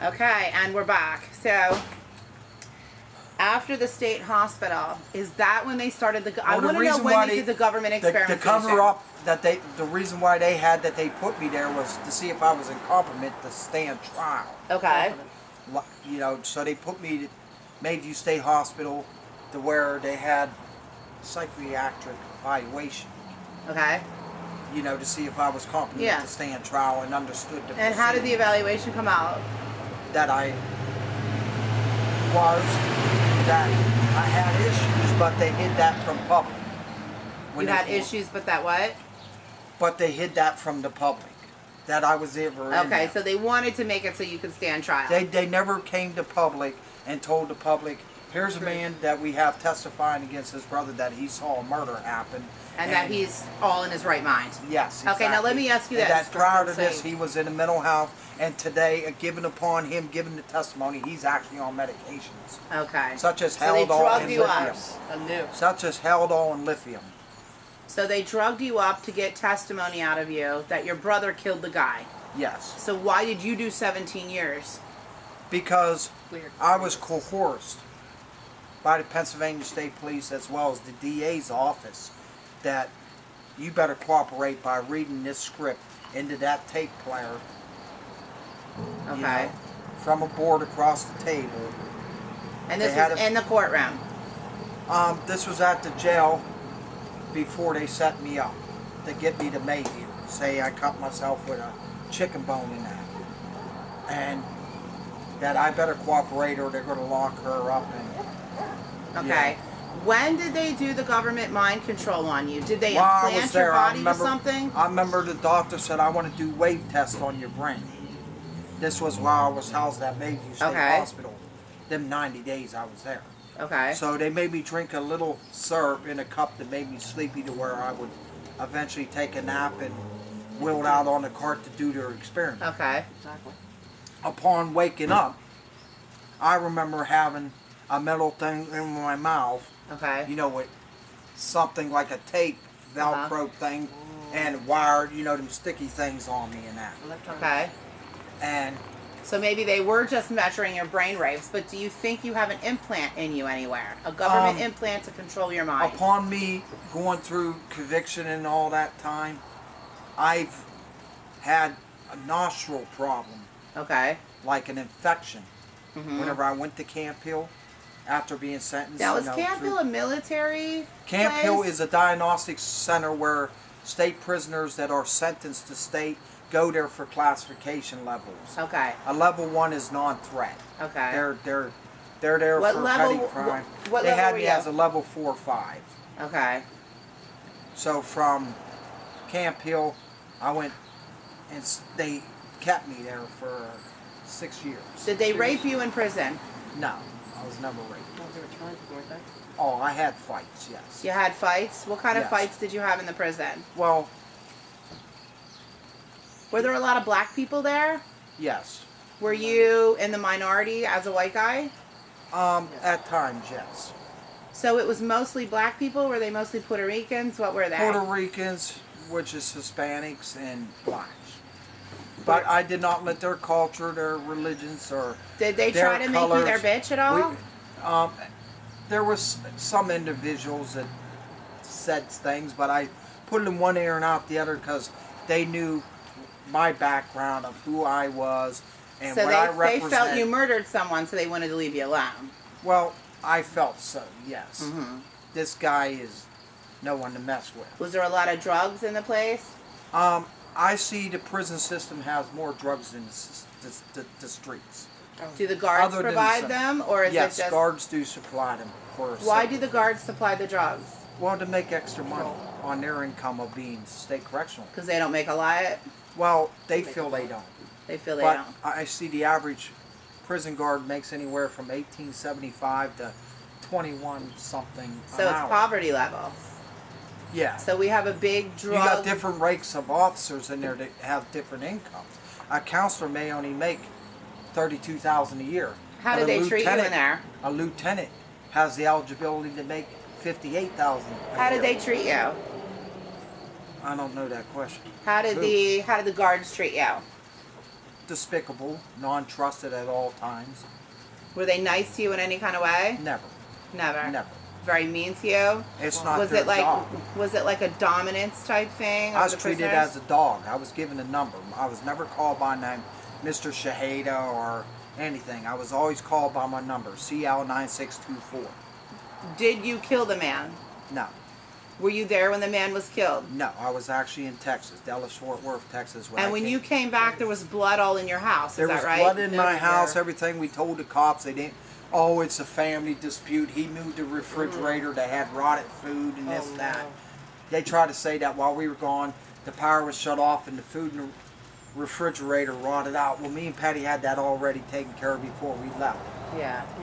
Okay, and we're back. So, after the state hospital, is that when they started the... I want to know when they did the government experimentation. The cover-up that the reason why they put me there was to see if I was incompetent to stand trial. Okay. You know, so they put me, Mayview State Hospital, to where they had psychiatric evaluation. Okay. You know, to see if I was competent to stand trial and understood the And how did the evaluation come out? That I had issues, but they hid that from public. You had issues, but that what? But they hid that from the public, that I was ever in Okay, there. so they wanted to make it so you could stand trial. They never came to public and told the public, here's a man that we have testifying against his brother that he saw a murder happen. And that he's all in his right mind. Yes, exactly. Okay, now let me ask you this. That prior to this, he was in a mental health, and today, given upon him giving the testimony, he's actually on medications. Okay. Such as so Haldol and lithium. Such as Haldol and lithium. So they drugged you up to get testimony out of you that your brother killed the guy. Yes. So why did you do 17 years? Because I was coerced by the Pennsylvania State Police as well as the DA's office that you better cooperate by reading this script into that tape player. Okay. You know, from a board across the table. And this was in the courtroom? This was at the jail before they set me up to get me to Mayview. Say I cut myself with a chicken bone in that. And that I better cooperate or they're going to lock her up. And, okay. When did they do the government mind control on you? Did they implant your body with something? I remember the doctor said, I want to do wave tests on your brain. This was while I was housed at Mayview State Hospital. Them 90 days I was there. Okay. So they made me drink a little syrup in a cup that made me sleepy to where I would eventually take a nap and wheeled out on the cart to do their experiment. Okay. Exactly. Upon waking up, I remember having a metal thing in my mouth. Okay. You know, with something like a tape, Velcro thing, and wired, you know, them sticky things on me and that. Okay. And so maybe they were just measuring your brain waves, but do you think you have an implant in you anywhere? A government implant to control your mind? Upon me going through conviction and all that time, I've had a nostril problem. Okay. Like an infection. Whenever I went to Camp Hill, after being sentenced. Now, is Camp Hill a military Camp place? Hill is a diagnostic center where state prisoners that are sentenced to state go there for classification levels. Okay. A level 1 is non-threat. Okay. They're there for petty crime. What they level had were me you? as a level 4 or 5. Okay. So from Camp Hill, I went and they kept me there for 6 years. Did they rape you in prison? No, I was never raped. Oh, I had fights, yes. You had fights? What kind of fights did you have in the prison? Well, were there a lot of black people there? Yes. Were you in the minority as a white guy? At times, yes. So it was mostly black people? Were they mostly Puerto Ricans? What were they? Puerto Ricans, which is Hispanics, and blacks. But I did not let their culture, their religions, or did they try to make you their bitch at all? There was some individuals that said things, but I put it in one ear and out the other because they knew my background of who I was and so what I represent. They felt you murdered someone, so they wanted to leave you alone. Well, I felt so, yes. This guy is no one to mess with. Was there a lot of drugs in the place? I see the prison system has more drugs than the streets. Do the guards provide them, or is it just... Yes, guards do supply them. Why do the guards supply the drugs? Well, to make extra money on their income of being state correctional. Because they don't make a lot? Well, they feel they don't. They feel they don't. I see the average prison guard makes anywhere from $18.75 to $21 something So it's poverty level. Yeah. So we have a big drug... You got different ranks of officers in there that have different incomes. A counselor may only make $32,000 a year. How did they treat you in there? A lieutenant has the eligibility to make $58,000. How did they treat you? I don't know that question. How did the guards treat you? despicable, non-trusted at all times. Were they nice to you in any kind of way? Never. Never. Never. Very mean to you? It's not was their it like job. Was it like a dominance type thing? I was treated as a dog. I was given a number. I was never called by name, Mr. Shaheda or anything. I was always called by my number, CL9624. Did you kill the man? No. Were you there when the man was killed? No, I was actually in Texas, Dallas, Fort Worth, Texas. And when you came back, there was blood all in your house. Is that right? There was blood in my house, everything. We told the cops. They didn't. Oh, it's a family dispute. He moved the refrigerator that had rotted food and this and that. They tried to say that while we were gone, the power was shut off and the food in the refrigerator rotted out. Well, me and Patty had that already taken care of before we left. Yeah.